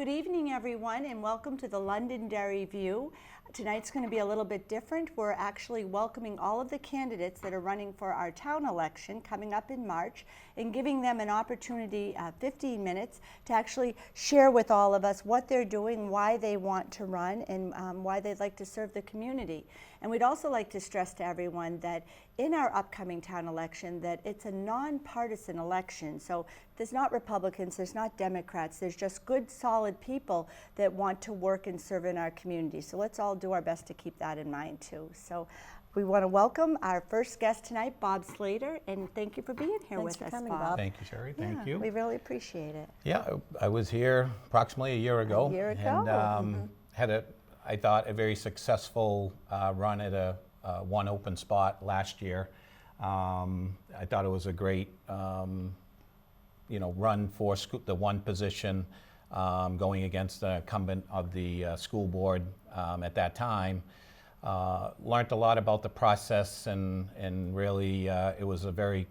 Good evening, everyone, and welcome to the Londonderry View. Tonight's going to be a little bit different. We're actually welcoming all of the candidates that are running for our town election coming up in March and giving them an opportunity, 15 minutes, to actually share with all of us what they're doing, why they want to run, and why they'd like to serve the community. And we'd also like to stress to everyone that in our upcoming town election that it's a nonpartisan election. So there's not Republicans, there's not Democrats, there's just good, solid people that want to work and serve in our community. So let's all do our best to keep that in mind too. So we want to welcome our first guest tonight, Bob Slater, and thank you for being here with us, Bob. Thank you, Sherry. Thank you. We really appreciate it. Yeah, I was here approximately a year ago. And had I thought, a very successful run at a one open spot last year. I thought it was a great, run for the one position, going against the incumbent of the school board at that time. Learned a lot about the process, and really it was a very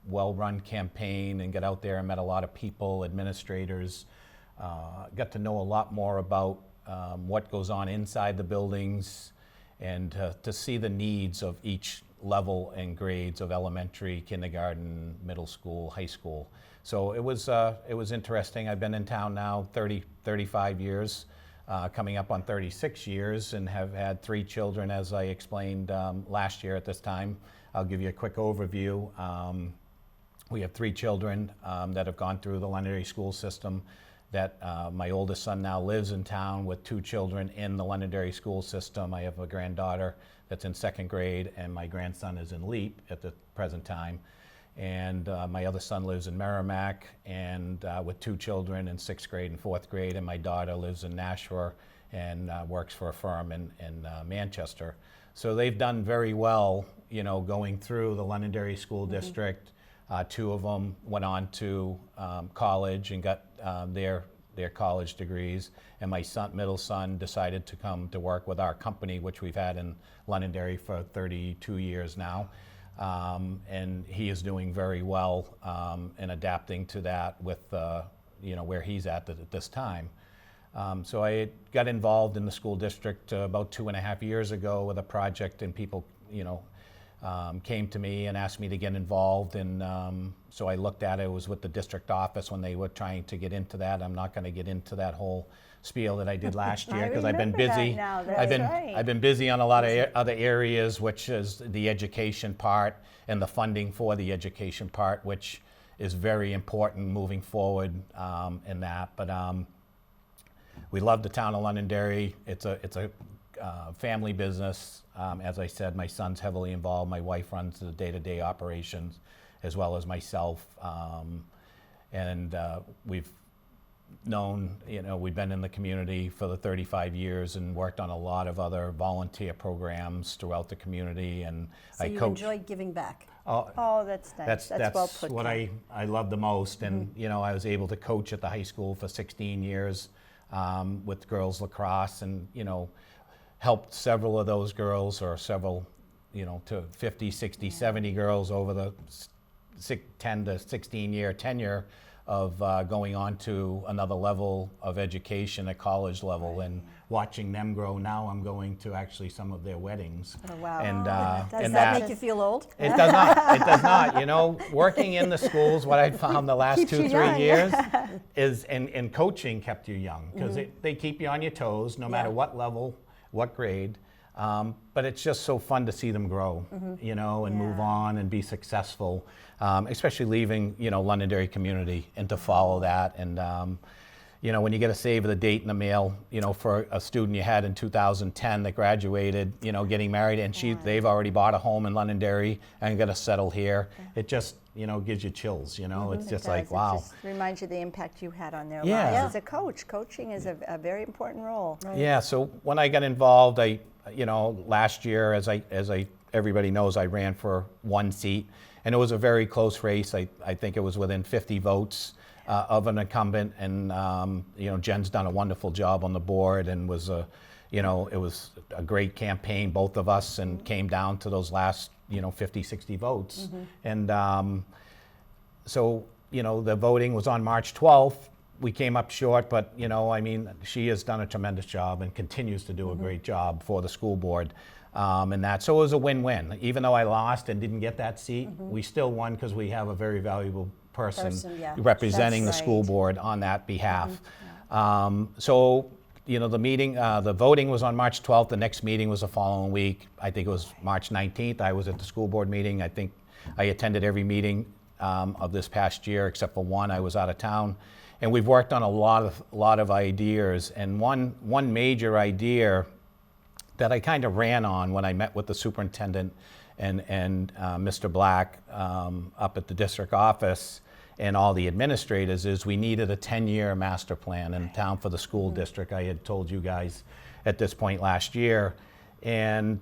well-run campaign, and got out there and met a lot of people, administrators, got to know a lot more about what goes on inside the buildings, and to see the needs of each level and grades of elementary, kindergarten, middle school, high school. So it was interesting. I've been in town now 35 years, coming up on 36 years, and have had 3 children, as I explained last year at this time. I'll give you a quick overview. We have 3 children that have gone through the Londonderry school system. That my oldest son now lives in town with 2 children in the Londonderry school system. I have a granddaughter that's in 2nd grade, and my grandson is in LEAP at the present time. And my other son lives in Merrimack, and with 2 children in 6th grade and 4th grade, and my daughter lives in Nashua and works for a firm in Manchester. So they've done very well, going through the Londonderry school district. 2 of them went on to college and got their college degrees, and my middle son decided to come to work with our company, which we've had in Londonderry for 32 years now, and he is doing very well in adapting to that with where he's at this time. So I got involved in the school district about 2.5 years ago with a project, and people came to me and asked me to get involved, and so I looked at it. It was with the district office when they were trying to get into that. I'm not going to get into that whole spiel that I did last year because I've been busy. I've been busy on a lot of other areas, which is the education part and the funding for the education part, which is very important moving forward in that. But we love the town of Londonderry. It's a family business. As I said, my son's heavily involved. My wife runs the day-to-day operations, as well as myself. And we've known, we've been in the community for the 35 years and worked on a lot of other volunteer programs throughout the community. And so you enjoy giving back. Oh, that's nice. That's well put. What I love the most. And, I was able to coach at the high school for 16 years with girls lacrosse, and, helped several of those girls, or several, to 50, 60, 70 girls over the 10 to 16 year tenure of going on to another level of education at college level, and watching them grow. Now I'm going to actually some of their weddings. Oh, wow. And, does that make you feel old? It does not. It does not. Working in the schools, what I found the last 2-3 years is, and coaching kept you young, because they keep you on your toes, no matter what level, what grade, but it's just so fun to see them grow, and move on and be successful, especially leaving, Londonderry community, and to follow that. And, when you get a save of the date in the mail, for a student you had in 2010 that graduated, getting married, and they've already bought a home in Londonderry and got to settle here. It just, gives you chills, it's just like, wow. It just reminds you the impact you had on their lives as a coach. Coaching is a very important role. Right? Yeah, so when I got involved, last year, as everybody knows, I ran for 1 seat, and it was a very close race. I think it was within 50 votes of an incumbent, and Jen's done a wonderful job on the board, and was it was a great campaign, both of us, and came down to those last 50, 60 votes. And so the voting was on March 12th. we came up short, but I mean, she has done a tremendous job and continues to do a great job for the school board. So it was a win-win. Even though I lost and didn't get that seat, we still won because we have a very valuable person yeah. representing the That's school right. board on that behalf. The meeting, the voting was on March 12th. The next meeting was the following week. I think it was March 19th. I was at the school board meeting. I think I attended every meeting of this past year except for one. I was out of town. And we've worked on a lot of ideas. And one major idea that I kind of ran on when I met with the superintendent and Mr. Black up at the district office and all the administrators is we needed a 10-year master plan in town for the school district. I had told you guys at this point last year. And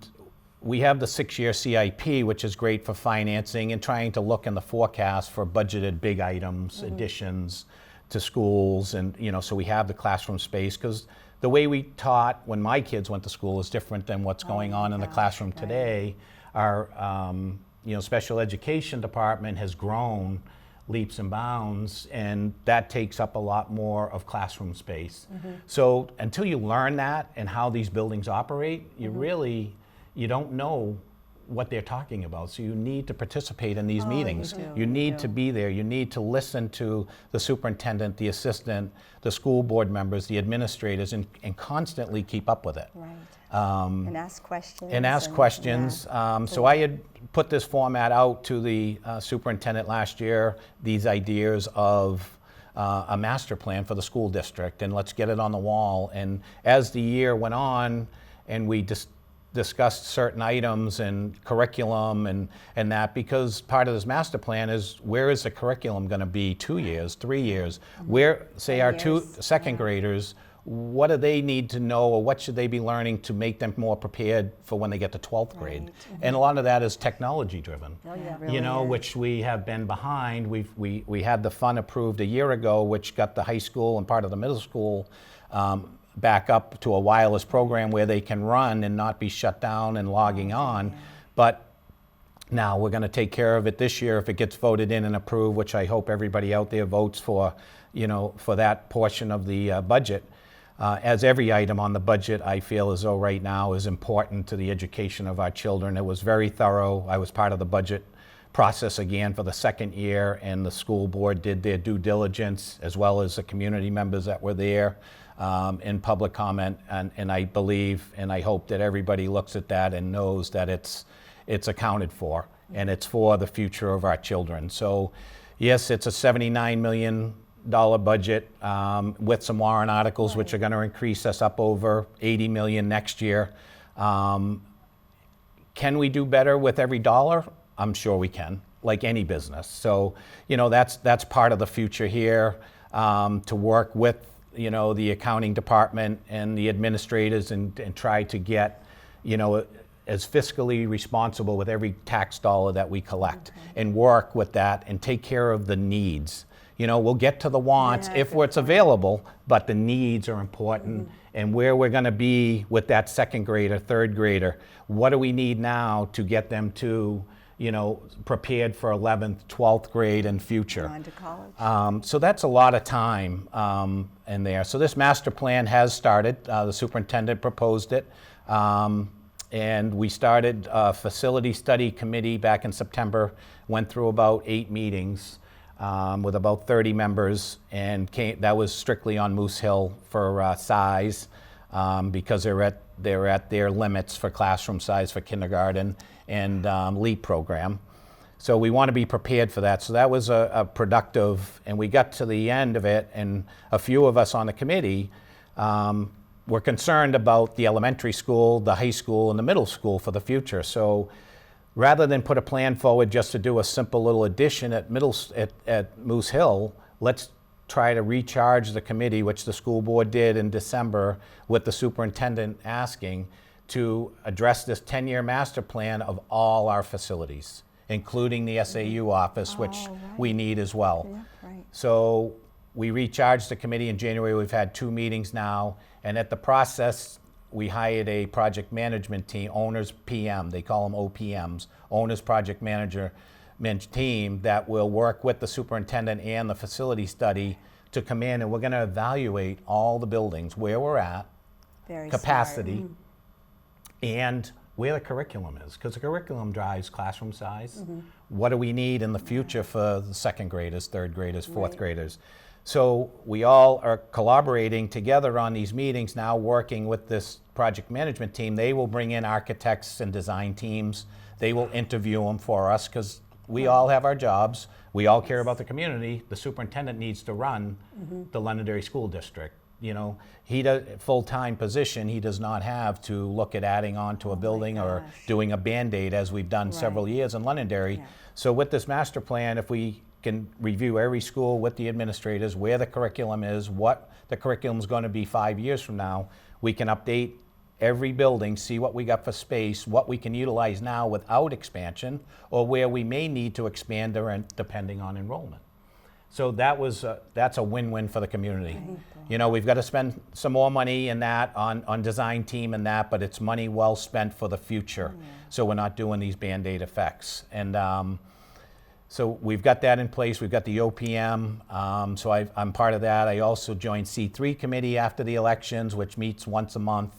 we have the 6-year CIP, which is great for financing and trying to look in the forecast for budgeted big items, additions to schools. And, so we have the classroom space because the way we taught when my kids went to school is different than what's going on in the classroom today. Our, special education department has grown leaps and bounds, and that takes up a lot more of classroom space. So until you learn that and how these buildings operate, you don't know what they're talking about. So you need to participate in these meetings. You need to be there. You need to listen to the superintendent, the assistant, the school board members, the administrators, and constantly keep up with it. Right. And ask questions. So I had put this format out to the superintendent last year, these ideas of a master plan for the school district, and let's get it on the wall. And as the year went on and we discussed certain items and curriculum and that, because part of this master plan is where is the curriculum going to be 2 years, 3 years? Where, say, our second graders, what do they need to know or what should they be learning to make them more prepared for when they get to 12th grade? And a lot of that is technology driven. Oh, yeah, really Which we have been behind. We had the fund approved a year ago, which got the high school and part of the middle school back up to a wireless program where they can run and not be shut down and logging on. But now we're going to take care of it this year if it gets voted in and approved, which I hope everybody out there votes for, for that portion of the budget. As every item on the budget, I feel as though right now is important to the education of our children. It was very thorough. I was part of the budget process again for the second year, and the school board did their due diligence, as well as the community members that were there in public comment. And I believe and I hope that everybody looks at that and knows that it's accounted for, and it's for the future of our children. So yes, it's a $79 million budget with some warrant articles, which are going to increase us up over $80 million next year. Can we do better with every dollar? I'm sure we can, like any business. So, that's part of the future here, to work with, the accounting department and the administrators and try to get, as fiscally responsible with every tax dollar that we collect, and work with that and take care of the needs. We'll get to the wants if it's available, but the needs are important. And where we're going to be with that second grader, third grader, what do we need now to get them to, prepared for 11th, 12th grade and future. On to college. So that's a lot of time in there. So this master plan has started. The superintendent proposed it. And we started a facility study committee back in September, went through about 8 meetings. With about 30 members, and that was strictly on Moose Hill for size, because they're at their limits for classroom size for kindergarten and LEAP program. So we want to be prepared for that. So that was a productive, and we got to the end of it, and a few of us on the committee were concerned about the elementary school, the high school, and the middle school for the future. So rather than put a plan forward just to do a simple little addition at Moose Hill, let's try to recharge the committee, which the school board did in December, with the superintendent asking to address this 10-year master plan of all our facilities, including the SAU office, which we need as well. Yeah, right. So we recharged the committee in January. We've had 2 meetings now, and at the process, we hired a project management team, owners PM, they call them OPMs, owners project manager team, that will work with the superintendent and the facility study to come in and we're going to evaluate all the buildings, where we're at, Very capacity, smart. and where the curriculum is, because the curriculum drives classroom size. What do we need in the future for the second graders, third graders, fourth graders? So we all are collaborating together on these meetings now, working with this project management team. They will bring in architects and design teams. They will interview them for us, because we all have our jobs. We all care about the community. The superintendent needs to run the Londonderry School District. You know, he does full-time position. He does not have to look at adding on to a building or doing a Band-Aid, as we've done several years in Londonderry. So with this master plan, if we can review every school with the administrators, where the curriculum is, what the curriculum is going to be 5 years from now, we can update every building, see what we got for space, what we can utilize now without expansion, or where we may need to expand depending on enrollment. So that's a win-win for the community. You know, we've got to spend some more money in that on design team and that, but it's money well spent for the future. So we're not doing these Band-Aid effects. And so we've got that in place. We've got the OPM. So I'm part of that. I also joined C3 committee after the elections, which meets once a month.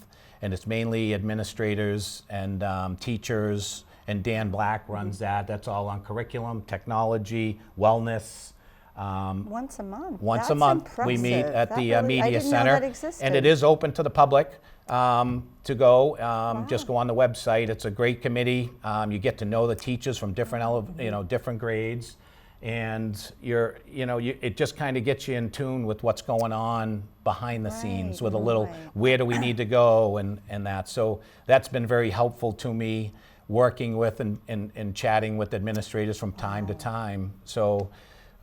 And it's mainly administrators and teachers. And Dan Black runs that. That's all on curriculum, technology, wellness. Once a month. Once a That's month, we meet impressive. at That the really- I media didn't know center, that existed. and it is open to the public to go. Just go on the website. It's a great committee. You get to know the teachers from different, different grades, and it just kind of gets you in tune with what's going on behind the scenes, with a little where do we need to go and that. So that's been very helpful to me, working with and chatting with administrators from time to time. So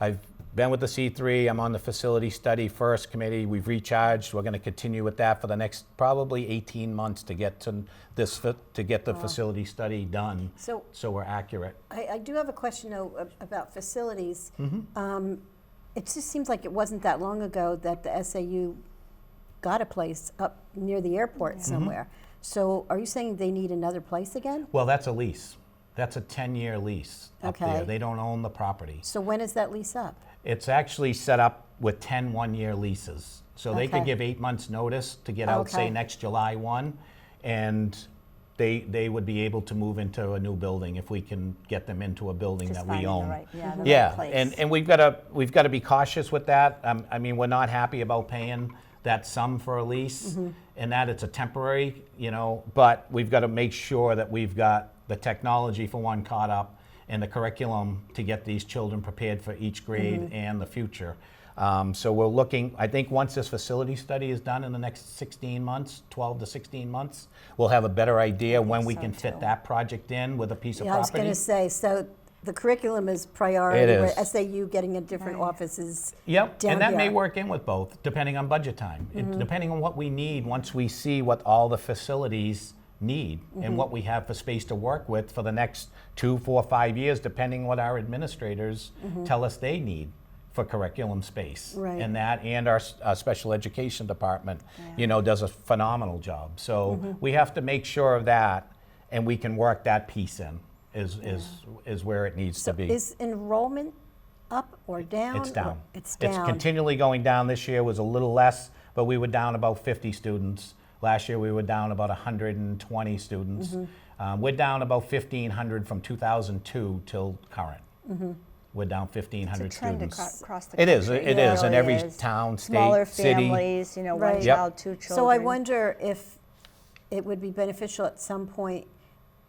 I've been with the C3. I'm on the facility study first committee. We've recharged. We're going to continue with that for the next probably 18 months to get to the facility study done. So we're accurate. I do have a question though about facilities. It just seems like it wasn't that long ago that the SAU got a place up near the airport somewhere. So are you saying they need another place again? Well, that's a lease. That's a 10-year lease up there. Okay. They don't own the property. So when is that lease up? It's actually set up with 10 one-year leases. So they could Okay. give 8 months notice to get out, say, Okay. next July 1, and they would be able to move into a new building if we can get them into a building Just that we finding own. the right, the Yeah, right place. and we've got to be cautious with that. I mean, we're not happy about paying that sum for a lease, and that it's a temporary, but we've got to make sure that we've got the technology for one caught up and the curriculum to get these children prepared for each grade and the future. So we're looking, I think once this facility study is done in the next 16 months, 12 to 16 months, we'll have a better idea when we so can fit too. that project in with a piece of Yeah, I was going property. to say, so the curriculum is priority, It where is. SAU getting a different office is Yep, down and that may here. work in with both, depending on budget time. Depending on what we need, once we see what all the facilities need and what we have for space to work with for the next 2, 4, 5 years, depending what our administrators tell us they need for curriculum space. Right. And our special education department, does a phenomenal job. So we have to make sure of that, and we can work that piece in, is where it needs to be. Is enrollment up or down? It's down. It's down. It's continually going down. This year was a little less, but we were down about 50 students. Last year we were down about 120 students. We're down about 1,500 from 2002 till current. We're down 1,500 It's a trend students. across the It is. country. It is in really every is. town, state, Smaller city. families, one Right. Yep. child, 2 children. So I wonder if it would be beneficial at some point,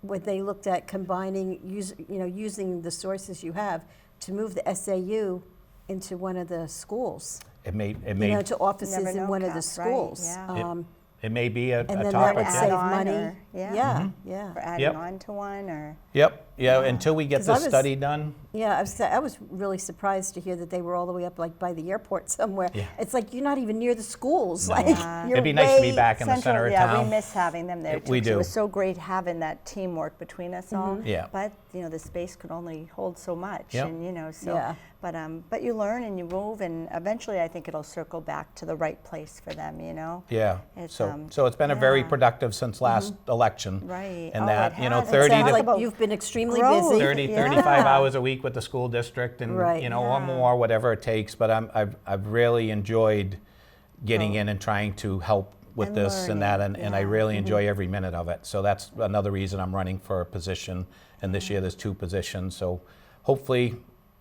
when they looked at combining, using the sources you have to move the SAU into one of the schools, It may to offices Never in know, one of the Kath, right, schools. yeah. it may be a And then that topic. would yeah. save Add on money. or- yeah. Yeah. For adding Yep. on to one or. Yep. Yeah. Until we get 'Cause I this was- study done. Yeah, I was really surprised to hear that they were all the way up like by the airport somewhere. Yeah. It's like you're not even near the schools. No. Like Yeah. you're It'd be nice to be way- back in the center of yeah, town. we miss having them there too. We 'cause do. It was so great having that teamwork between us all. Yeah. But the space could only hold so much, Yep. and so. Yeah. But you learn and you move, and eventually I think it'll circle back to the right place for them. Yeah. It's, So it's been a very yeah. productive since last election. Right. And Oh, that it has. It 30 Sounds to like about- you've been extremely extremely growth. busy. 30, Yeah. 35 hours a week with the school district and, Right. or Yeah. more, whatever it takes. But I've really enjoyed getting in and trying to help with And this and that, learning, and I yeah. really enjoy every minute of it. So that's another reason I'm running for a position. And this year there's 2 positions. So hopefully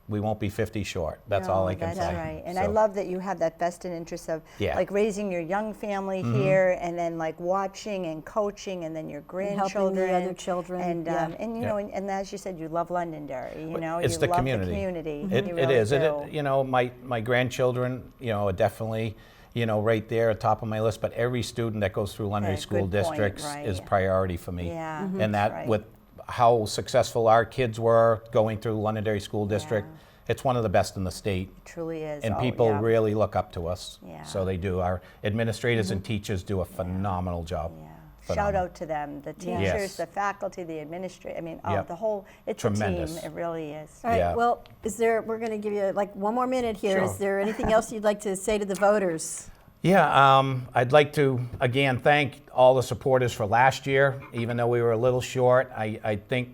we won't be 50 short. That's all I can that's say. right. And I So, love that you have that vested interest of Yeah. like raising your young family here, and then like watching and coaching, and then your helping the grandchildren, other children, and yeah. And you know, and as you said, you love Londonderry. You know, it's you the love community. the community. It, You it really is. do. My grandchildren, are definitely, right there at top of my list. But every student that goes through Londonderry Okay, School good point, Districts is right. priority for me. Yeah, And that right. with how successful our kids were going through Londonderry School District, it's one of the best in the state. It truly is. And Oh, people yeah. really look up to us. Yeah. So they do. Our administrators and teachers do a phenomenal job. Yeah. Phenomenal. Shout out to them, the teachers, Yes. the faculty, the administrators. I mean, Yep. the whole, it's Tremendous. a team. It really is. All right, Yeah. well, we're going to give you like one more minute here. Sure. Is there anything else you'd like to say to the voters? Yeah, I'd like to, again, thank all the supporters for last year, even though we were a little short. I think,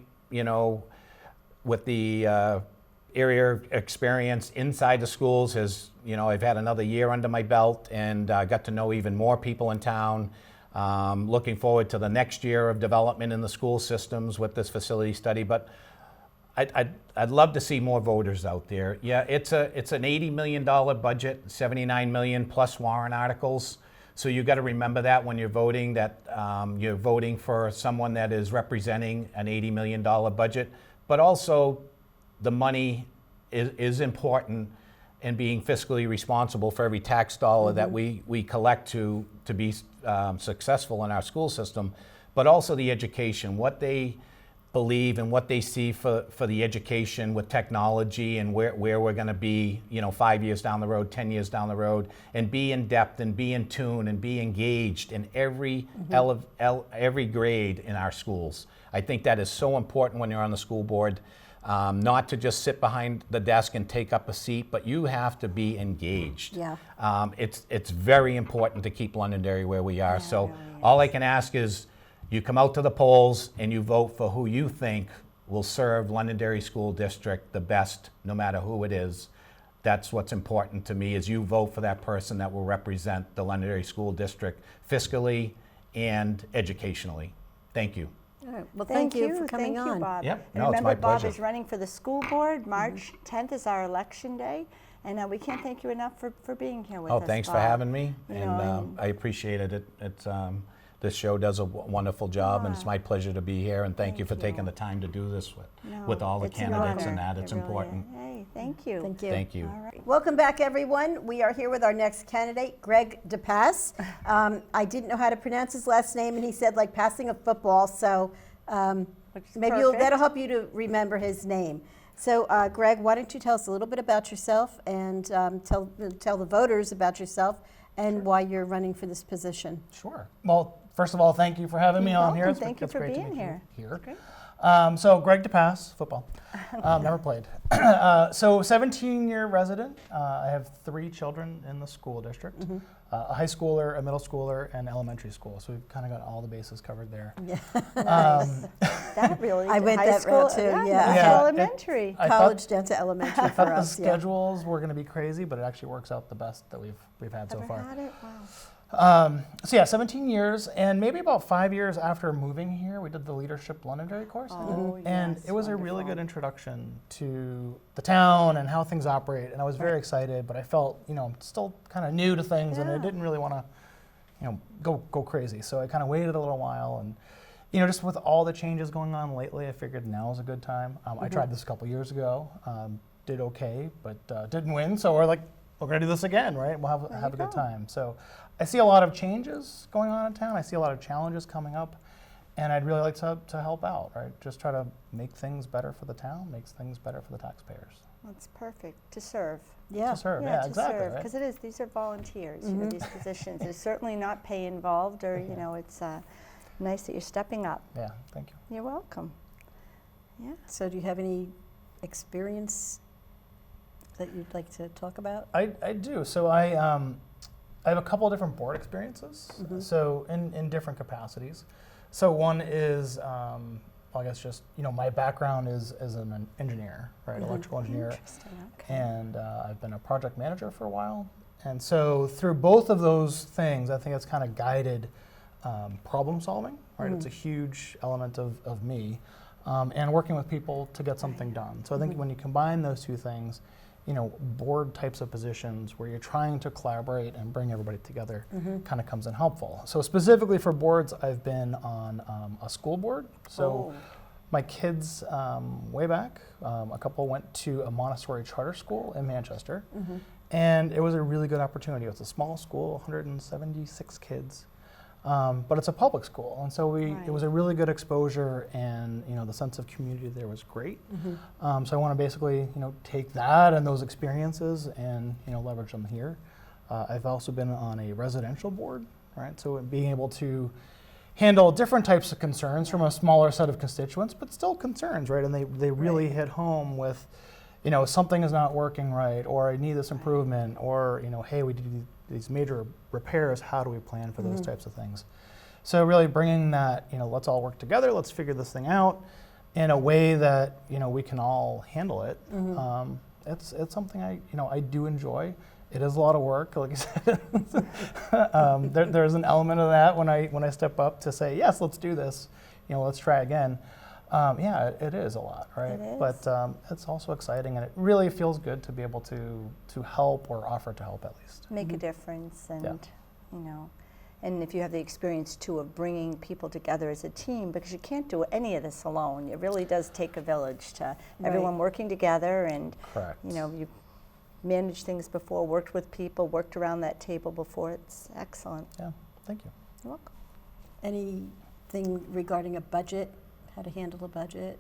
with the area experience inside the schools I've had another year under my belt and got to know even more people in town. Looking forward to the next year of development in the school systems with this facility study. But I'd love to see more voters out there. Yeah, it's an $80 million budget, $79 million plus warrant articles. So you got to remember that when you're voting, that you're voting for someone that is representing an $80 million budget. But also, the money is important in being fiscally responsible for every tax dollar that we collect to be successful in our school system. But also the education, what they believe and what they see for the education with technology and where we're going to be 5 years down the road, 10 years down the road, and be in depth and be in tune and be engaged in every every grade in our schools. I think that is so important when you're on the school board, not to just sit behind the desk and take up a seat, but you have to be engaged. Yeah. It's very important to keep Londonderry where we are. So all I can ask is you come out to the polls and you vote for who you think will serve Londonderry School District the best, no matter who it is. That's what's important to me, is you vote for that person that will represent the Londonderry School District fiscally and educationally. Thank you. All right, well, thank you for coming Thank on. you, Bob. Yep. And No, it's remember, my Bob pleasure. is running for the school board. March 10th is our election day. And we can't thank you enough for being here with us, Thanks for Bob. having me, You and know, I appreciate it. It's this show does a wonderful job, and it's my pleasure to be here. And thank you for taking the time to do this with No, all the it's an candidates honor. and that. It It's really important. is. Hey, thank you. Thank you. Thank you. All right. Welcome back, everyone. We are here with our next candidate, Greg DePass. I didn't know how to pronounce his last name, and he said like passing a football, so Which is maybe perfect. that'll help you to remember his name. So, Greg, why don't you tell us a little bit about yourself and tell the voters about yourself and why you're running for this position. Sure. Well, first of all, thank you for having me on here. welcome. Thank you It's for great to being meet you here. here. So, Greg DePass, football. Never played. So, 17-year resident. I have 3 children in the school district. A high schooler, a middle schooler, and elementary school. So we've kind of got all the bases covered there. That really. I went high that school, route too, yeah. Yeah. Yeah, Elementary. I College down to elementary I for thought the us. Yeah. schedules were going to be crazy, but it actually works out the best that we've had so Ever far. had it? Wow. So yeah, 17 years, and maybe about 5 years after moving here, we did the Leadership Londonderry course. Oh, And yes, it was a really wonderful. good introduction to the town and how things operate. And I was very excited, but I felt, still kind of new to things, and I Yeah. didn't really want to, go crazy. So I kind of waited a little while, and just with all the changes going on lately, I figured now is a good time. I tried this a couple years ago, did okay, but didn't win. So we're like, we're gonna do this again, right? We'll have a good time. So I see a lot of changes going on in town. I see a lot of challenges coming up, and I'd really like to help out, right? Just try to make things better for the town, makes things better for the taxpayers. That's perfect. To serve. Yeah. To serve, Yeah, yeah, to exactly, serve. right? Because these are volunteers, these positions. There's certainly not pay involved, or, it's nice that you're stepping up. Yeah, thank you. You're welcome. Yeah. So do you have any experience that you'd like to talk about? I do. So I have a couple of different board experiences, so in different capacities. So one is I guess just, my background is as an engineer, right, electrical engineer. Interesting. Okay. And I've been a project manager for a while. And so through both of those things, I think it's kind of guided problem solving, right? It's a huge element of me, and working with people to get something done. So I think when you combine those two things, board types of positions where you're trying to collaborate and bring everybody together kind of comes in helpful. So specifically for boards, I've been on a school board. So my kids, way back, a couple went to a Montessori charter school in Manchester, and it was a really good opportunity. It was a small school, 176 kids. But it's a public school, and so it was a really good exposure, and the sense of community there was great. So I want to basically take that and those experiences and leverage them here. I've also been on a residential board, right? So being able to handle different types of concerns from a smaller set of constituents, but still concerns, right? And they really hit home with, something is not working right, or I need this improvement, or hey, we did these major repairs, how do we plan for those types of things? So really bringing that, let's all work together, let's figure this thing out in a way that, we can all handle it. It's something I do enjoy. It is a lot of work, like I said. There's an element of that when I step up to say, yes, let's do this, let's try again. Yeah, it is a lot, right? It is. But it's also exciting, and it really feels good to be able to help or offer to help at least. Make a difference, and and if you have the experience too of bringing people together as a team, because you can't do any of this alone. It really does take a village to everyone working together, and Correct. you managed things before, worked with people, worked around that table before. It's excellent. Yeah, thank you. You're welcome. Anything regarding a budget, how to handle a budget?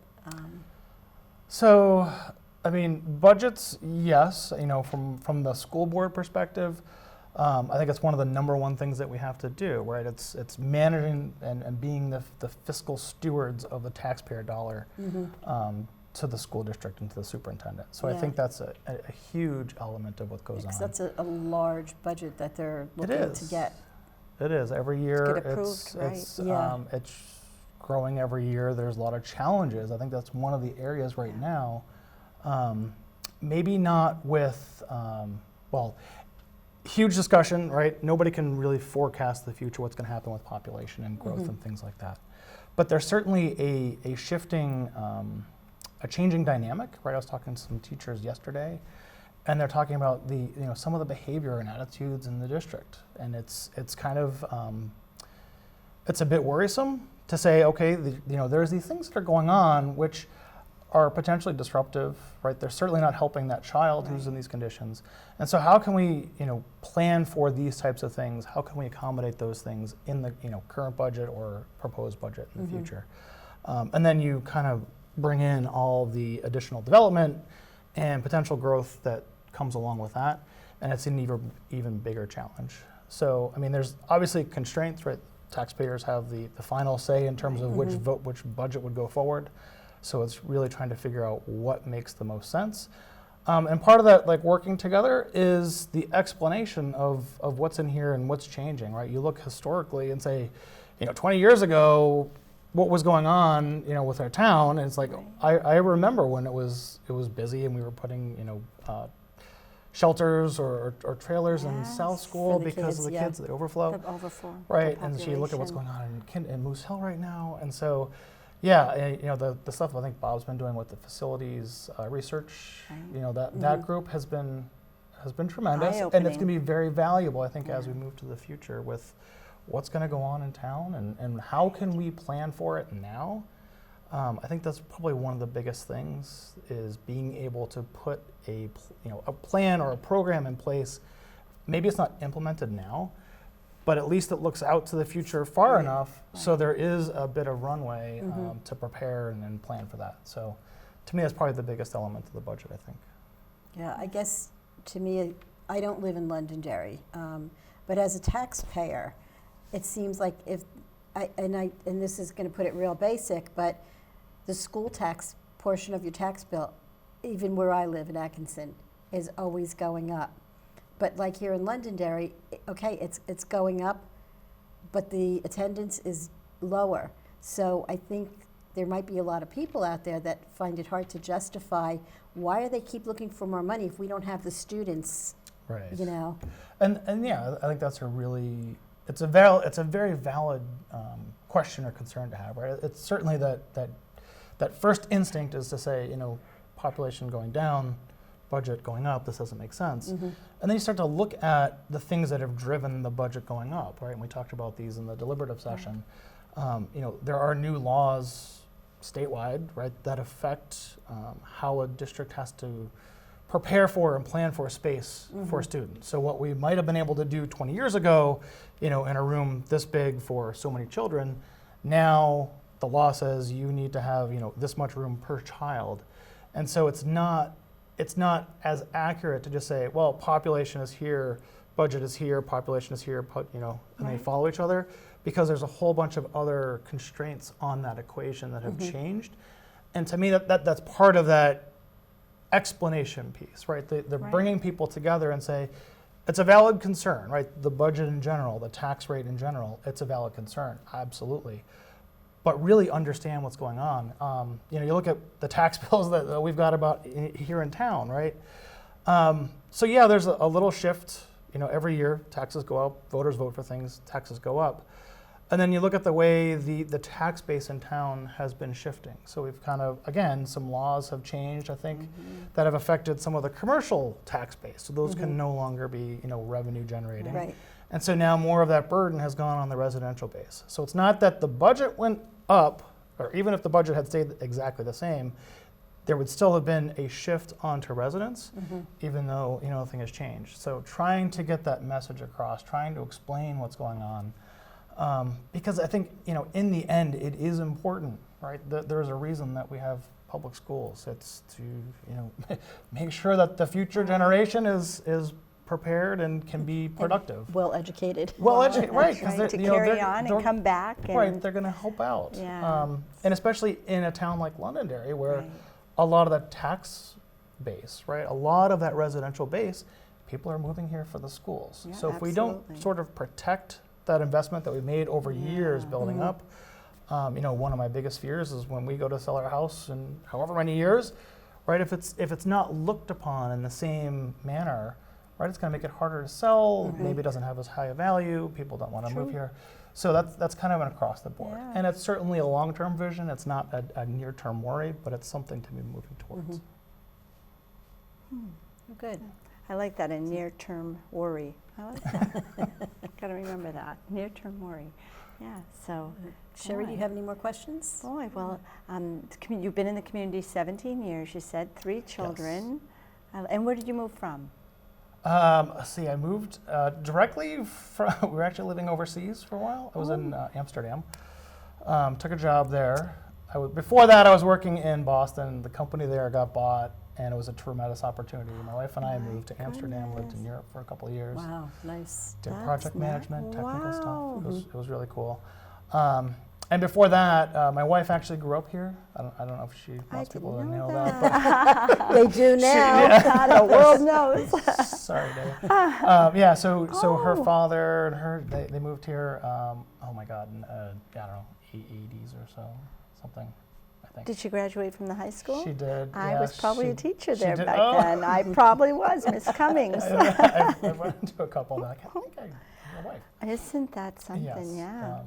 So, I mean, budgets, yes, from the school board perspective, I think it's one of the number one things that we have to do, right? It's managing and being the fiscal stewards of the taxpayer dollar to the school district and to the superintendent. So I think that's a huge element of what goes on. That's a large budget that they're looking to get. It is. Every year, get approved, it's growing every year. There's a lot of challenges. I think that's one of the areas right now, maybe not with, huge discussion, right? Nobody can really forecast the future, what's going to happen with population and growth and things like that. But there's certainly a shifting, a changing dynamic, right? I was talking to some teachers yesterday, and they're talking about some of the behavior and attitudes in the district, and it's kind of it's a bit worrisome to say, okay, there's these things that are going on which are potentially disruptive, right? They're certainly not helping that child who's in these conditions, and so how can we plan for these types of things? How can we accommodate those things in the current budget or proposed budget in the future? And then you kind of bring in all the additional development and potential growth that comes along with that, and it's an even bigger challenge. So, I mean, there's obviously constraints, right? Taxpayers have the final say in terms of which budget would go forward. So it's really trying to figure out what makes the most sense. And part of that, like working together, is the explanation of what's in here and what's changing, right? You look historically and say, 20 years ago, what was going on, with our town, and it's like, I remember when it was busy and we were putting, shelters or trailers in South School because of the kids, the overflow. The overflow. Right, and so you look at what's going on in Moose Hill right now, and so, the stuff I think Bob's been doing with the facilities research, that group has been tremendous, and it's going to be very valuable, I think, as we move to the future with what's going to go on in town and how can we plan for it now. I think that's probably one of the biggest things, is being able to put a plan or a program in place. Maybe it's not implemented now, but at least it looks out to the future far enough so there is a bit of runway to prepare and plan for that. So to me, that's probably the biggest element of the budget, I think. Yeah, I guess to me, I don't live in Londonderry, but as a taxpayer, it seems like and this is going to put it real basic, but the school tax portion of your tax bill, even where I live in Atkinson, is always going up. But like here in Londonderry, okay, it's going up, but the attendance is lower. So I think there might be a lot of people out there that find it hard to justify why do they keep looking for more money if we don't have the students, Right. you know? And yeah, I think that's a really, it's a very valid question or concern to have, right? It's certainly that first instinct is to say, you know, population going down, budget going up, this doesn't make sense. Mm-hmm. And then you start to look at the things that have driven the budget going up, right? And we talked about these in the deliberative session. You know, there are new laws statewide, right, that affect how a district has to prepare for and plan for space for students. So what we might have been able to do 20 years ago, you know, in a room this big for so many children, now the law says you need to have, you know, this much room per child. And so it's not as accurate to just say, well, population is here, budget is here, population is here, you know, and they follow each other, because there's a whole bunch of other constraints on that equation that have changed. And to me, that's part of that explanation piece, right? They're bringing people together and say, it's a valid concern, right? The budget in general, the tax rate in general, it's a valid concern, absolutely. But really understand what's going on. You know, you look at the tax bills that we've got about here in town, right? So yeah, there's a little shift. You know, every year taxes go up, voters vote for things, taxes go up. And then you look at the way the tax base in town has been shifting. So we've kind of, again, some laws have changed, I think, that have affected some of the commercial tax base. So those can no longer be, you know, revenue generating. Right. And so now more of that burden has gone on the residential base. So it's not that the budget went up, or even if the budget had stayed exactly the same, there would still have been a shift onto residents, even though, you know, nothing has changed. So trying to get that message across, trying to explain what's going on, because I think, you know, in the end, it is important, right? There's a reason that we have public schools. It's to, you know, make sure that the future generation is prepared and can be productive. Well educated. Well educated, right? Right, Because to carry on and come back. And right, they're going to help out. Yeah. And especially in a town like Londonderry, where a lot of that tax base, right, a lot of that residential base, people are moving here for the schools. Yeah, So if we don't absolutely. sort of protect that investment that we made over years building up, you know, one of my biggest fears is when we go to sell our house in however many years, right, if it's not looked upon in the same manner, right, it's going to make it harder to sell, maybe it doesn't have as high a value, people don't want to move here. So that's kind of an across the board. Yeah. And it's certainly a long-term vision, it's not a near-term worry, but it's something to be moving towards. Good. I like that, a near-term worry. I like that. Gotta remember that, near-term worry. Yeah, so. Sherry, do you boy. have any more questions? Boy, well, you've been in the community 17 years, you said, 3 children. And where did you move from? Let's see, I moved directly from, we were actually living overseas for a while. I was in Amsterdam. Took a job there. Before that, I was working in Boston. The company there got bought, and it was a tremendous opportunity. My wife and I moved to Amsterdam, lived in Europe for a couple of years. Wow, nice. Did That's project nice. management, technical Wow. stuff. It was really cool. And before that, my wife actually grew up here. I don't know if most people didn't know know that. But They do now. The world knows. sorry, Dave. Yeah, so her Oh. father and they moved here, oh my God, in, I don't know, 80s or so, something, I think. Did she graduate from the high school? She did. I yeah, was probably a teacher she there did- back oh. then. I probably was, Miss Cummings. I went into a couple and I think my wife. Isn't that something? Yes. Yeah.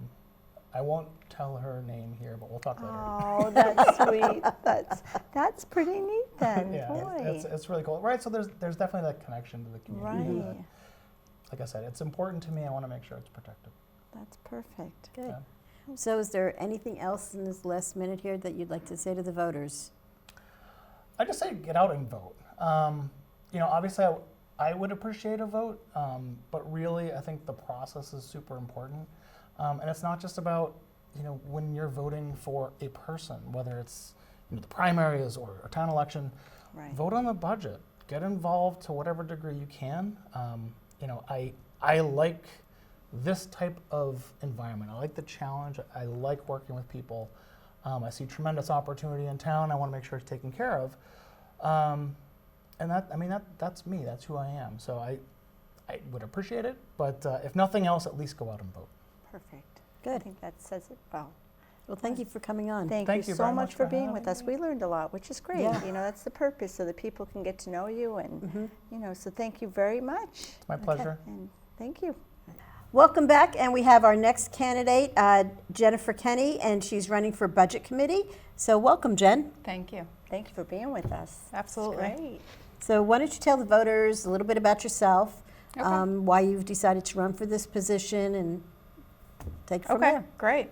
I won't tell her name here, but we'll talk later. Oh, that's sweet. That's pretty neat then. Yeah, Boy. it's really cool. Right, so there's definitely that connection to the community. Right. that, like I said, it's important to me. I want to make sure it's protected. That's perfect. Good. Yeah. So is there anything else in this last minute here that you'd like to say to the voters? I just say get out and vote. You know, obviously I would appreciate a vote, but really I think the process is super important. And it's not just about, you know, when you're voting for a person, whether it's, you know, the primaries or a town election, Right. vote on the budget. Get involved to whatever degree you can. You know, I like this type of environment. I like the challenge. I like working with people. I see tremendous opportunity in town. I want to make sure it's taken care of. And that's me. That's who I am. So I would appreciate it. But if nothing else, at least go out and vote. Perfect. I Good. think that says it well. Well, thank you for coming on. Thank Thank you you so very much much for for being with having us. We learned a lot, which is great. Yeah. You know, that's the purpose, so that people can get to know you, and you know, so thank you very much. My pleasure. And thank you. Welcome back, and we have our next candidate, Jennifer Kenny, and she's running for Budget Committee. So welcome, Jen. Thank you. Thank you for being with us. Absolutely. It's great. So why don't you tell the voters a little bit about yourself, Okay. why you've decided to run for this position, and take it from Okay, there. great.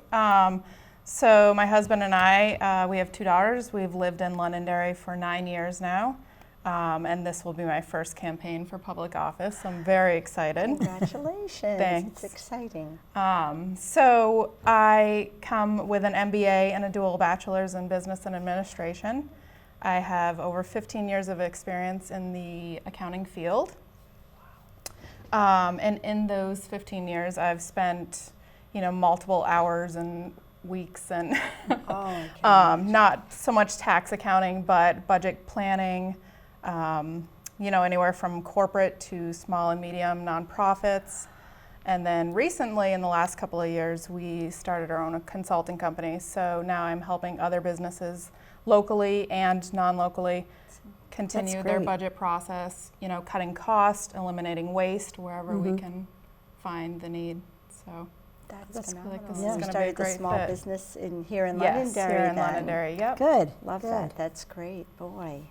So my husband and I, we have 2 daughters. We've lived in Londonderry for 9 years now, and this will be my first campaign for public office. I'm very excited. Congratulations. Thanks. It's exciting. So I come with an MBA and a dual bachelor's in business and administration. I have over 15 years of experience in the accounting field. And in those 15 years, I've spent, multiple hours and weeks and not so much tax accounting, but budget planning, anywhere from corporate to small and medium nonprofits. And then recently, in the last couple of years, we started our own consulting company. So now I'm helping other businesses locally and non-locally continue their great. budget process, cutting cost, eliminating waste wherever we can find the need. So That's I feel like phenomenal. this is You gonna be a started the great small fit. business here in yes, Londonderry. here in then. Londonderry, yep. Good. Love good. that. That's great. Boy,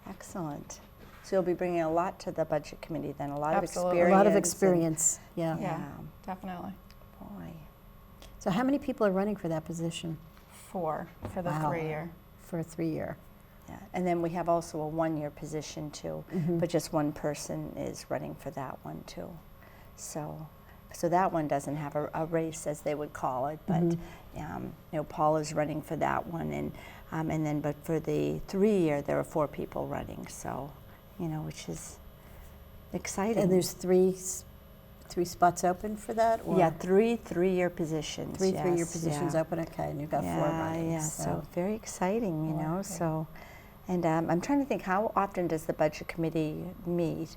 excellent. So you'll be bringing a lot to the budget committee then, a lot Absolutely. of A experience. lot of and- experience. Yeah. Yeah, definitely. Boy. So how many people are running for that position 4 for the Wow. 3-year. for a 3-year? Yeah. And then we have also a one-year position too, but just one person is running for that one too. So that one doesn't have a race as they would call it, but Paul is running for that one, and then but for the 3-year there are 4 people running. So, which is exciting. And there's three spots open for that? Or yeah, 3 3-year positions. three 3-year yes, positions yeah. open. Okay, and you've got 4 Yeah, running. yeah. So very exciting, you know. okay. So, and I'm trying to think, how often does the budget committee meet?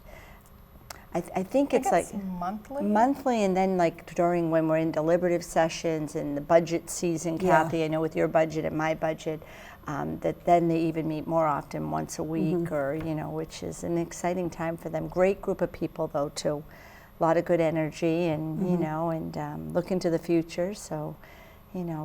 I think it's like monthly. monthly, and then like during when we're in deliberative sessions and the budget season, Yeah. Kathy, I know with your budget and my budget, that then they even meet more often, once a week, or which is an exciting time for them. Great group of people though too, a lot of good energy, and and look into the future. So,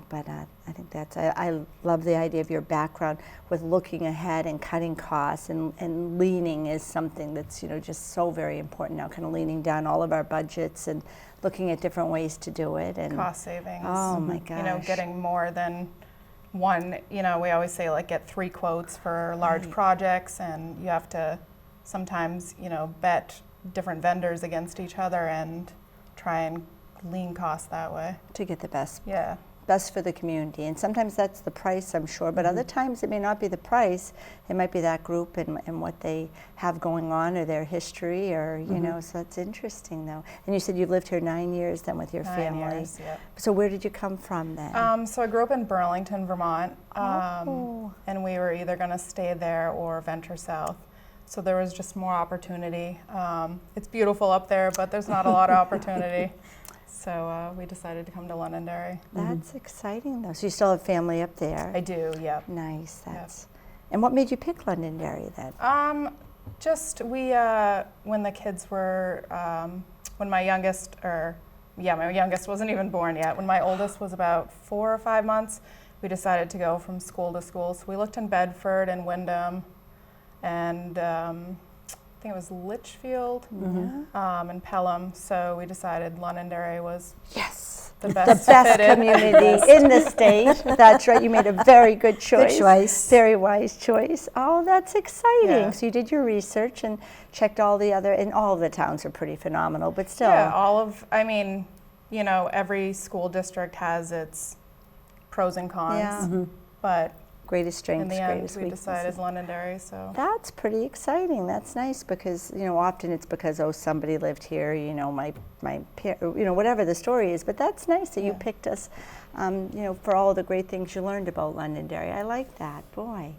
but I think I love the idea of your background with looking ahead and cutting costs, and leaning is something that's just so very important now, kind of leaning down all of our budgets and looking at different ways to do it, and Cost savings. oh my gosh, Getting more than one. We always say like get 3 quotes for large Right. projects, and you have to sometimes bet different vendors against each other and try and lean costs that way. to get the best for the community. And sometimes that's the price, I'm sure, but other times it may not be the price. It might be that group and what they have going on, or their history, or so it's interesting though. And you said you've lived here 9 years then with your 9 family. years, yep. So where did you come from then? So I grew up in Burlington, Vermont, Oh. and we were either going to stay there or venture south. So there was just more opportunity. It's beautiful up there, but there's not a lot of opportunity. So we decided to come to Londonderry. That's exciting though. So you still have family up there? I do, yep. Nice. That's. And what made you pick Londonderry then? Just when the kids were, when my youngest wasn't even born yet. When my oldest was about 4 or 5 months, we decided to go from school to school. So we looked in Bedford and Wyndham, and I think it was Litchfield and Pelham. So we decided Londonderry was Yes. the The best best fitted. community in the state. That's right. You made a very good choice. Good choice. Very wise choice. Oh, that's exciting. Yeah. So you did your research and checked all the other, and all of the towns are pretty phenomenal, but still. Yeah, every school district has its pros and cons. Yeah. But Greatest in strengths, the end, greatest we weaknesses. decided Londonderry. So That's pretty exciting. That's nice because often it's because somebody lived here. My whatever the story is. But that's nice that you Yeah. picked us. For all of the great things you learned about Londonderry. I like that. Boy,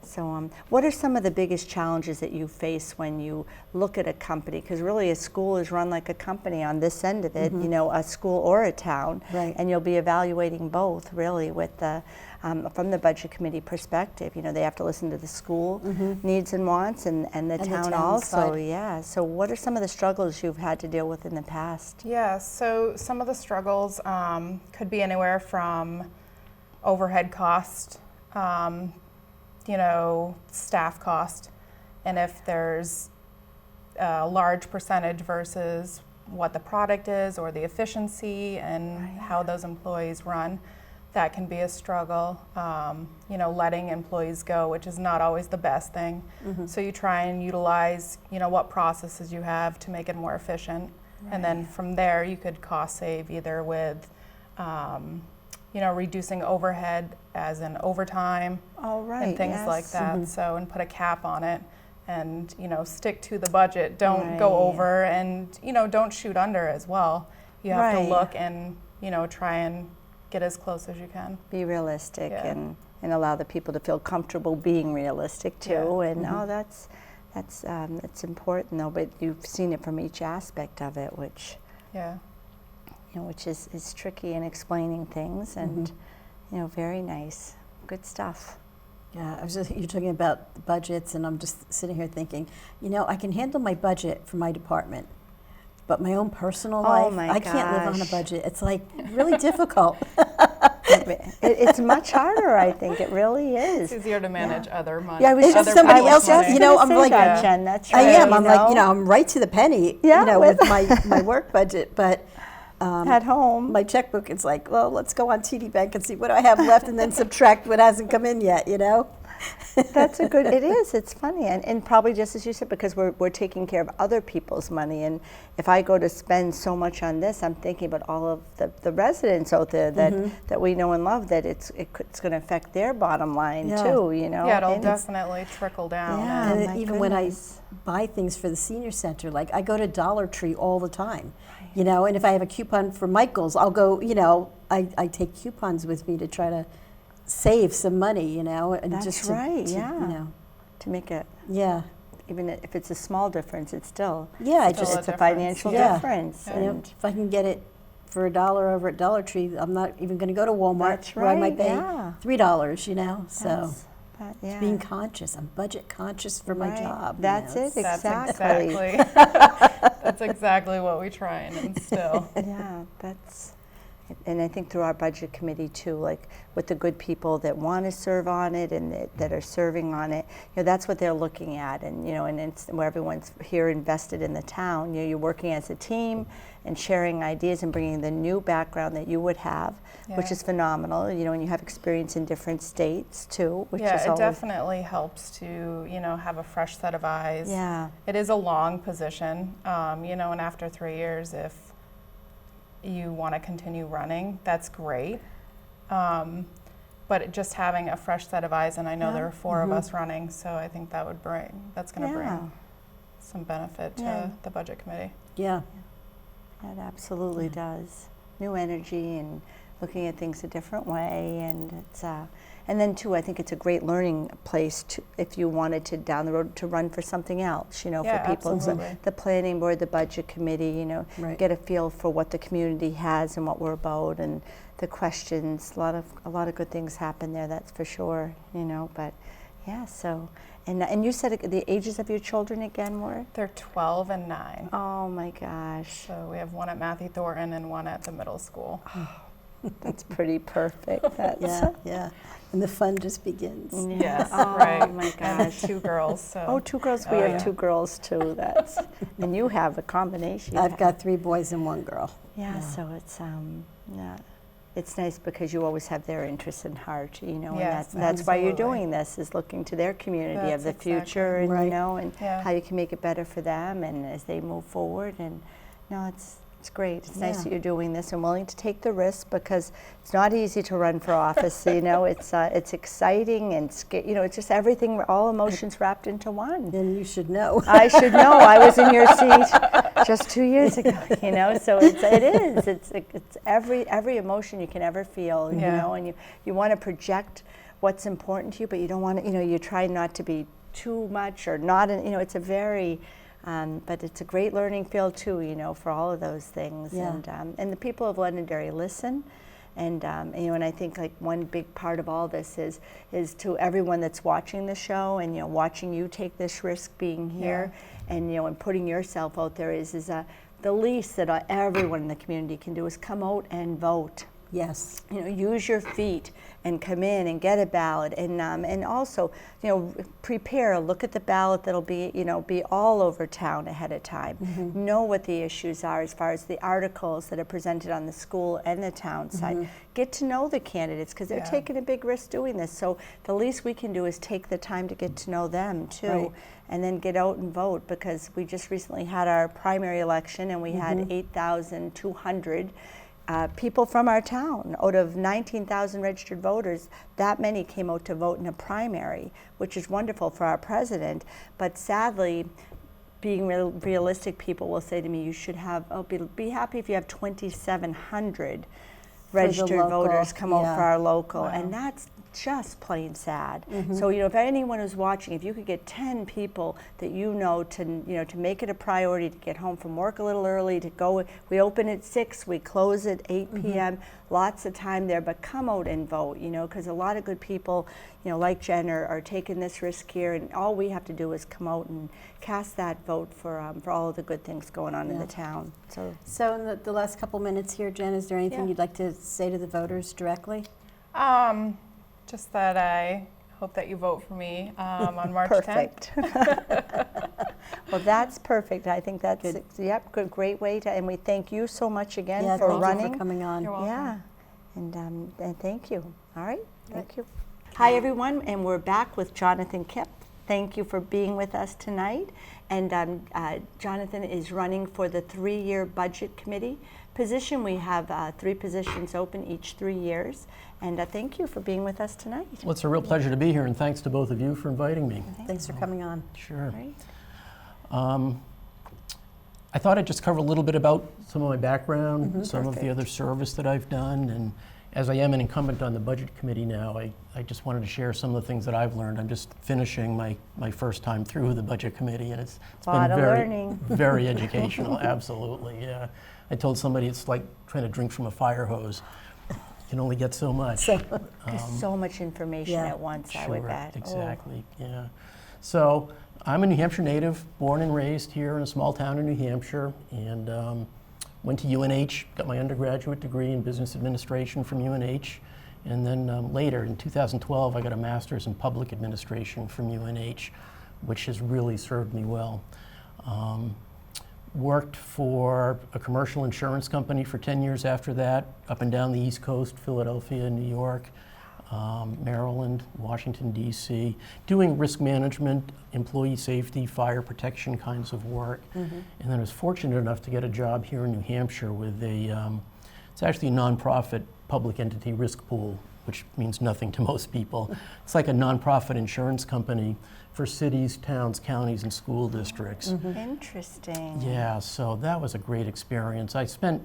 So what are some of the biggest challenges that you face when you look at a company? Because really a school is run like a company on this end of it, you know, a school or a town. Right. And you'll be evaluating both really with the, from the budget committee perspective. You know, they have to listen to the school needs and wants and the town also. side. Yeah. So what are some of the struggles you've had to deal with in the past? Yeah, so some of the struggles could be anywhere from overhead cost, you know, staff cost, and if there's a large percentage versus what the product is or the efficiency and how those employees run, that can be a struggle. You know, letting employees go, which is not always the best thing. So you try and utilize, you know, what processes you have to make it more efficient. And then from there, you could cost save either with, you know, reducing overhead as in overtime and things like that. So, and put a cap on it and, you know, stick to the budget. Don't go over and, you know, don't shoot under as well. You have to look and, you know, try and get as close as you can. Be realistic and allow the people to feel comfortable being realistic too. And that's important though, but you've seen it from each aspect of it, which you know, which is tricky in explaining things and you know, very nice. Good stuff. Yeah, you're talking about the budgets, and I'm just sitting here thinking, you know, I can handle my budget for my department, but my own personal life, I can't live on a budget. It's like really difficult. It's much harder, I think. It really is. It's easier to manage other money. Yeah, it's just somebody else, you know, I'm like, Jen, that's right. I am. I'm like, you know, I'm right to the penny, you know, with my work budget, but at home, my checkbook is like, well, let's go on TD Bank and see what I have left, and then subtract what hasn't come in yet, you know. That's a good. It is. It's funny, and probably just as you said, because we're taking care of other people's money, and if I go to spend so much on this, I'm thinking about all of the residents out there that we know and love. That it's going to affect their bottom line too. You know. Yeah, it'll definitely trickle down. Yeah, and even when I buy things for the senior center, like I go to Dollar Tree all the time. You know, and if I have a coupon for Michael's, I'll go, you know, I take coupons with me to try to save some money, you know. And That's just right, you know. To make it, even if it's a small difference, it's still, it's a financial difference. Yeah. And if I can get it for $1 over at Dollar Tree, I'm not even going to go to Walmart where I might pay $3, you know, so. It's being conscious. I'm budget conscious for my job. That's it, exactly. That's exactly what we try and instill. And I think through our budget committee too, like with the good people that want to serve on it and that are serving on it, you know, that's what they're looking at. And, you know, and it's where everyone's here invested in the town, you know, you're working as a team and sharing ideas and bringing the new background that you would have, which is phenomenal, you know, and you have experience in different states too, which is it definitely helps to, you know, have a fresh set of eyes. Yeah. It is a long position, you know, and after 3 years, if you want to continue running, that's great. But just having a fresh set of eyes, and I know there are 4 of us running, so I think that's going to bring some benefit to the budget committee. Yeah. It absolutely does. New energy and looking at things a different way, and it's and then too, I think it's a great learning place to, if you wanted to down the road to run for something else, you know, for people. So the planning board, the budget committee, you know, get a feel for what the community has and what we're about, and the questions. A lot of good things happen there, that's for sure, you know. But yeah, so. And you said the ages of your children again were? They're 12 and 9. Oh my gosh. So we have one at Matthew Thornton and one at the middle school. That's pretty perfect. Yeah. And the fun just begins. Yes, Oh my gosh. And 2 girls. So. Oh, 2 girls. We have 2 girls too. And you have a combination. I've got 3 boys and 1 girl. Yeah. So it's it's nice because you always have their interests in heart, you know, and that's why you're doing this, is looking to their community of the future, and you know, and how you can make it better for them and as they move forward. And no, it's great. It's nice that you're doing this and willing to take the risk, because it's not easy to run for office. You know, it's exciting and you know, it's just everything, all emotions wrapped into one. And you should know. I should know. I was in your seat just 2 years ago. You know, so it's every emotion you can ever feel. You know, and you want to project what's important to you, but you don't want to, you try not to be too much or not, it's a very, but it's a great learning field too, for all of those things. Yeah. And the people of Londonderry listen. And and I think like one big part of all this is to everyone that's watching the show and watching you take this risk being here, and and putting yourself out there is the least that everyone in the community can do is come out and vote. Yes. Use your feet and come in and get a ballot, and also, prepare. Look at the ballot that'll be, be all over town ahead of time. Know what the issues are as far as the articles that are presented on the school and the town side. Get to know the candidates because they're taking a big risk doing this. So the least we can do is take the time to get to know them too. Right. And then get out and vote, because we just recently had our primary election and we had 8,200 people from our town. Out of 19,000 registered voters, that many came out to vote in a primary, which is wonderful for our president. But sadly, being realistic, people will say to me, you should have, be happy if you have 2,700 registered voters come out for our local. Wow. And that's just plain sad. So if anyone who's watching, if you could get 10 people that to make it a priority to get home from work a little early, to go, we open at 6, we close at 8 p.m. Lots of time there, but come out and vote. Because a lot of good people, like Jen, are taking this risk here, and all we have to do is come out and cast that vote for all of the good things going on in the town. So in the last couple minutes here, Jen, is there anything you'd like to say to the voters directly? Just that I hope that you vote for me on March 10th. Perfect. Well, that's perfect. I think that's good, great way to. And we thank you so much again for thank running. you for coming on. You're welcome. Yeah, and thank you. All right, thank you. Hi everyone, and we're back with Jonathan Kipp. Thank you for being with us tonight. And Jonathan is running for the 3-year budget committee position. We have 3 positions open each 3 years. And thank you for being with us tonight. Well, it's a real pleasure to be here, and thanks to both of you for inviting me. Thanks for coming on. Sure. Great. I thought I'd just cover a little bit about some of my background, some of the Perfect. other service that I've done, and as I am an incumbent on the budget committee now, I just wanted to share some of the things that I've learned. I'm just finishing my first time through the budget committee, and it's Lot been of very, learning. very educational, absolutely, yeah. I told somebody it's like trying to drink from a fire hose. You can only get so much. There's so much information yeah. at once, I would Sure, bet. exactly, yeah. So I'm a New Hampshire native, born and raised here in a small town in New Hampshire, and went to UNH, got my undergraduate degree in business administration from UNH, and then later in 2012 I got a master's in public administration from UNH, which has really served me well. Worked for a commercial insurance company for 10 years after that, up and down the East Coast, Philadelphia, New York, Maryland, Washington, D.C., doing risk management, employee safety, fire protection kinds of work. And then I was fortunate enough to get a job here in New Hampshire with it's actually a nonprofit public entity risk pool, which means nothing to most people. It's like a nonprofit insurance company for cities, towns, counties, and school districts. Interesting. Yeah, so that was a great experience. I spent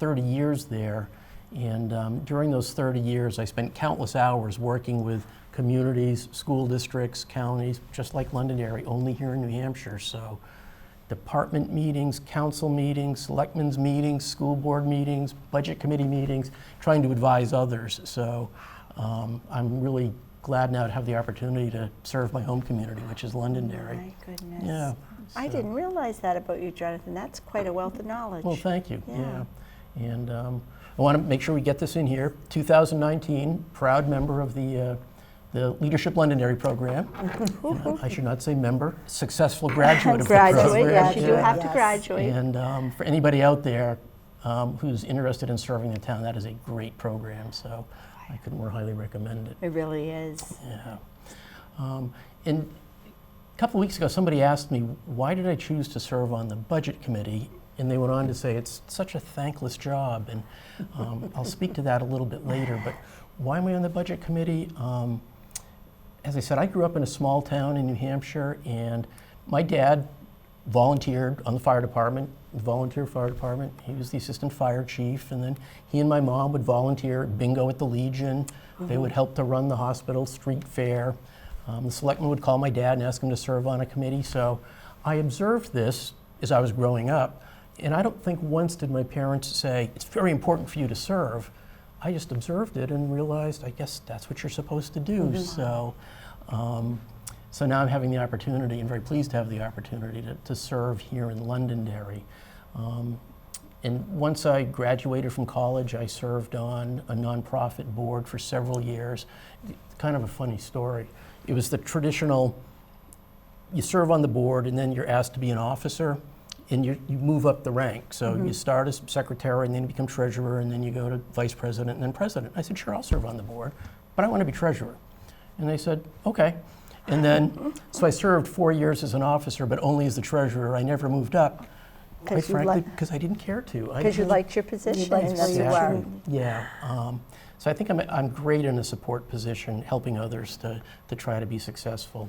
30 years there, and during those 30 years, I spent countless hours working with communities, school districts, counties, just like Londonderry, only here in New Hampshire. So department meetings, council meetings, selectmen's meetings, school board meetings, budget committee meetings, trying to advise others. So I'm really glad now to have the opportunity to serve my home community, which is Londonderry. My goodness. Yeah. I so- didn't realize that about you, Jonathan. That's quite a wealth of knowledge. Well, thank you. Yeah. Yeah. And I want to make sure we get this in here. 2019, proud member of the Leadership Londonderry program. I should not say member, successful graduate of the program. Graduate, yes, you do have to Yes. graduate. And for anybody out there who's interested in serving the town, that is a great program. So I could more highly recommend it. It really is. Yeah. And a couple weeks ago, somebody asked me, why did I choose to serve on the budget committee? And they went on to say, it's such a thankless job. And I'll speak to that a little bit later. But why am I on the budget committee? As I said, I grew up in a small town in New Hampshire, and my dad volunteered on the fire department volunteer fire department. He was the assistant fire chief, and then he and my mom would volunteer at bingo at the Legion. They would help to run the hospital street fair. The selectman would call my dad and ask him to serve on a committee. So I observed this as I was growing up, and I don't think once did my parents say, it's very important for you to serve. I just observed it and realized, I guess that's what you're supposed to do. So now I'm having the opportunity, and very pleased to have the opportunity to serve here in Londonderry. And once I graduated from college, I served on a nonprofit board for several years. Kind of a funny story. It was the traditional, you serve on the board and then you're asked to be an officer, and you move up the rank. So you start as secretary and then you become treasurer, and then you go to vice president and then president. I said, sure, I'll serve on the board, but I want to be treasurer. And they said, okay. And then, so I served 4 years as an officer, but only as the treasurer. I never moved up, quite frankly, because I didn't care to. Because you liked your position. You liked where you were. Yeah. So I think I'm great in a support position, helping others to try to be successful.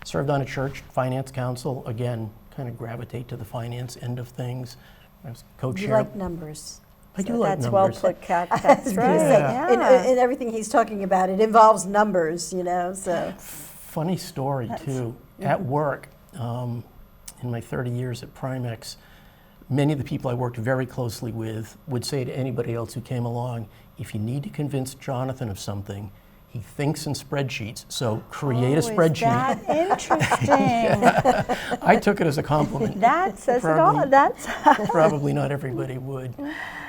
Served on a church finance council, again, kind of gravitate to the finance end of things. I was co-chair. You like numbers. I do like That's numbers. well put, Kat. I was That's gonna right. say, Yeah. in everything he's talking about, it involves numbers, you know, so. Funny story, too. At work, in my 30 years at Primex, many of the people I worked very closely with would say to anybody else who came along, if you need to convince Jonathan of something, he thinks in spreadsheets, so create a spreadsheet. Is that interesting? I took it as a compliment. That says it all. Probably- That's Probably not everybody would.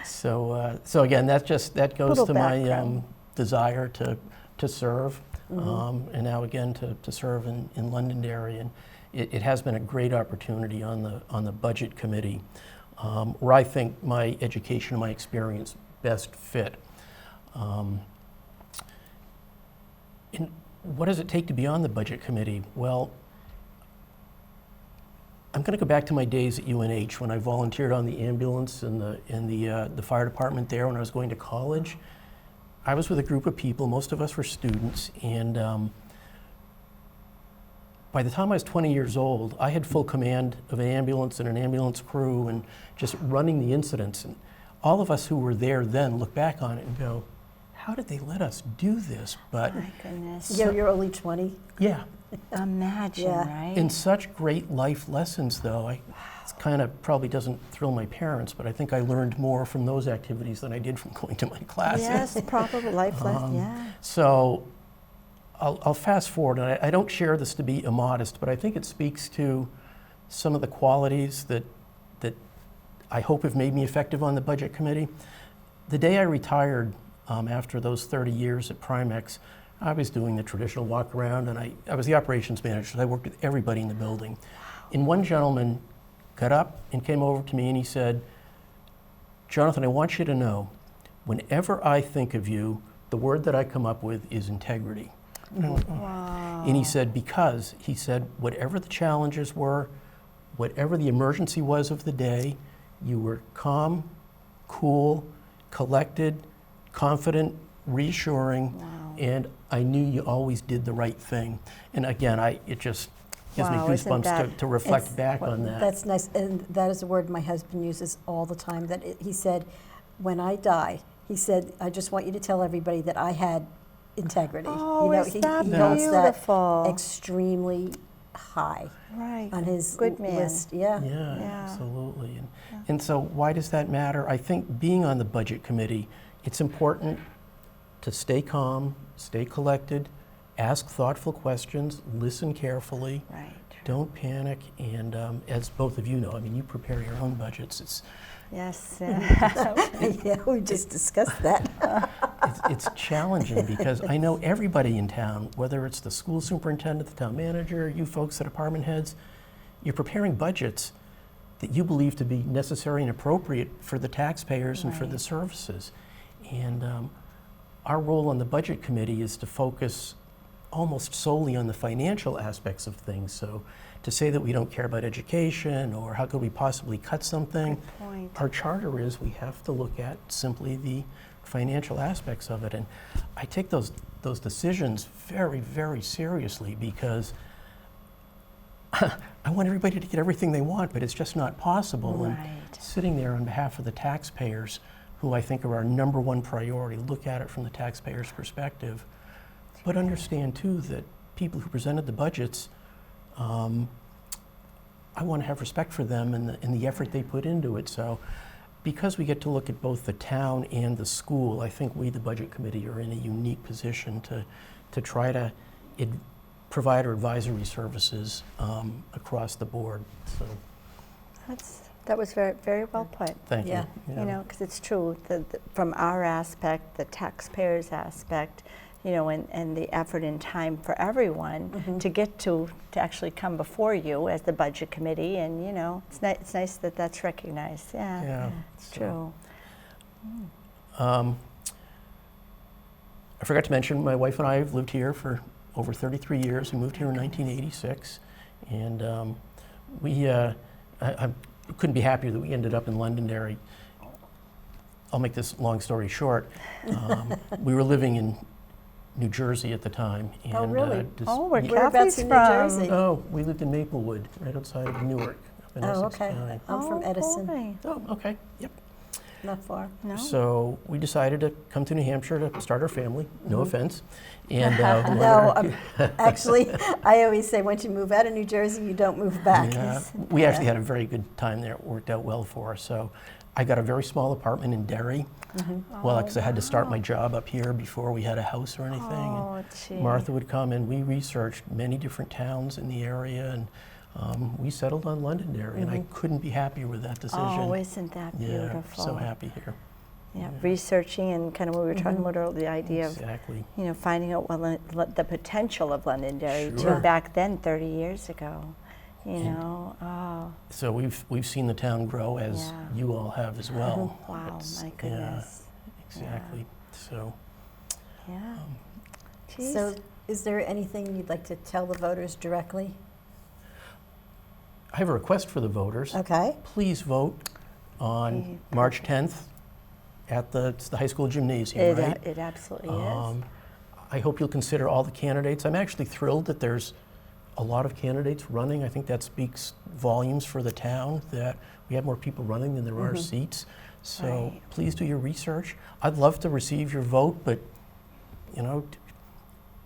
So again, that goes Little to my background. desire to serve, and now again to serve in Londonderry. And it has been a great opportunity on the budget committee, where I think my education and my experience best fit. And what does it take to be on the budget committee? Well, I'm going to go back to my days at UNH when I volunteered on the ambulance and the fire department there when I was going to college. I was with a group of people, most of us were students, and by the time I was 20 years old, I had full command of an ambulance and an ambulance crew and just running the incidents. And all of us who were there then look back on it and go, how did they let us do this? But my goodness. You're only 20. yeah, Imagine, Yeah. right? and such great life lessons though. It's kind of probably doesn't thrill my parents, but I think I learned more from those activities than I did from going to my classes. Yes, probably life lesson. Yeah. So I'll fast forward, and I don't share this to be immodest, but I think it speaks to some of the qualities that I hope have made me effective on the budget committee. The day I retired after those 30 years at Primex, I was doing the traditional walk around, and I was the operations manager, so I worked with everybody in the building. And one gentleman got up and came over to me and he said, Jonathan, I want you to know, whenever I think of you, the word that I come up with is integrity. And I went, "Oh." Wow. And he said, because, he said, whatever the challenges were, whatever the emergency was of the day, you were calm, cool, collected, confident, reassuring, and I knew you always did the right thing. And again, it just gives Wow, me isn't goosebumps that- to reflect It's- back on that. That's nice, and that is a word my husband uses all the time. He said, when I die, he said, I just want you to tell everybody that I had integrity. Oh, you know, is he that holds that beautiful? extremely high Right. on his Good man. list. Yeah. Yeah, Yeah. absolutely. And so why does that matter? I think being on the budget committee, it's important to stay calm, stay collected, ask thoughtful questions, listen carefully, Right. don't panic, and as both of you know, I mean, you prepare your own budgets. Yes. Yeah, we just discussed that. It's challenging because I know everybody in town, whether it's the school superintendent, the town manager, you folks, the department heads, you're preparing budgets that you believe to be necessary and appropriate for the taxpayers and for the Right. services. And our role on the budget committee is to focus almost solely on the financial aspects of things. So to say that we don't care about education or how could we possibly cut something, Good point. our charter is we have to look at simply the financial aspects of it. And I take those decisions very, very seriously because I want everybody to get everything they want, but it's just not possible. And Right. sitting there on behalf of the taxpayers, who I think are our number one priority, look at it from the taxpayer's perspective, but understand too that people who presented the budgets, I want to have respect for them and the effort they put into it. So because we get to look at both the town and the school, I think we, the Budget Committee, are in a unique position to try to provide our advisory services across the board. So That was very, very well put. thank Yeah. you. You know, because it's true, from our aspect, the taxpayers' aspect, you know, and the effort and time for everyone to get to actually come before you as the Budget Committee, and, you know, it's nice that that's recognized. Yeah, Yeah, it's so- true. I forgot to mention, my wife and I have lived here for over 33 years. We moved here in 1986, and I couldn't be happier that we ended up in Londonderry. I'll make this long story short. We were living in New Jersey at the time. And, Oh, really? Oh, where Whereabouts Kathy's in New from. Jersey? Oh, we lived in Maplewood, right outside of Newark, up in Oh, Essex okay. County. I'm from Oh, Edison, boy. Oh, okay, yep. not far. No. So we decided to come to New Hampshire to start our family, no offense. And No, actually, I always say once you move out of New Jersey, you don't move back. yeah, we actually had a very good time there. It worked out well for us. So I got a very small apartment in Derry. Well, because I had to start my job up here before we had a house or anything. Oh, And gee. Martha would come, and we researched many different towns in the area, and we settled on Londonderry, and I couldn't be happier with that decision. Oh, isn't that yeah, beautiful? so happy here. Yeah, researching and kind of what we were talking about earlier, the idea of, Exactly. you know, finding out the potential of Londonderry Sure. too, back then, 30 years ago. You And- know, oh, So we've seen the town grow as Yeah. you all have as well. wow, It's- my yeah, goodness. exactly. So Yeah. Geez. So is there anything you'd like to tell the voters directly? I have a request for the voters. Okay. Please vote on March 10th at it's the high school gymnasium, right? It absolutely is. I hope you'll consider all the candidates. I'm actually thrilled that there's a lot of candidates running. I think that speaks volumes for the town, that we have more people running than there are seats. So Right. please do your research. I'd love to receive your vote, but, you know,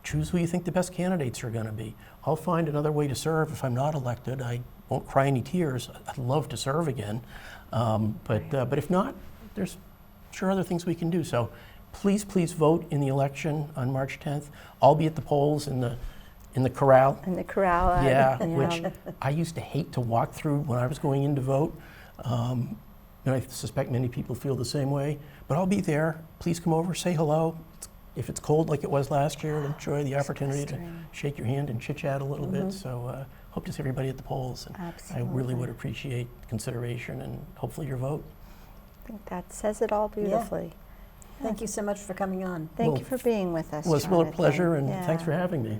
choose who you think the best candidates are going to be. I'll find another way to serve if I'm not elected. I won't cry any tears. I'd love to serve again. But if not, there's sure other things we can do. So please vote in the election on March 10th. I'll be at the polls in the corral. In the corral. Yeah, which I used to hate to walk through when I was going in to vote. And I suspect many people feel the same way. But I'll be there. Please come over, say hello. If it's cold like it was last year, enjoy the opportunity to shake your hand and chit-chat a little bit. So hope to see everybody at the polls. And I really would appreciate consideration and hopefully your vote. I think that says it all beautifully. Thank you so much for coming on. Thank Well, you for being with us. Well, it's a real Jonathan. pleasure, and Yeah. thanks for having me.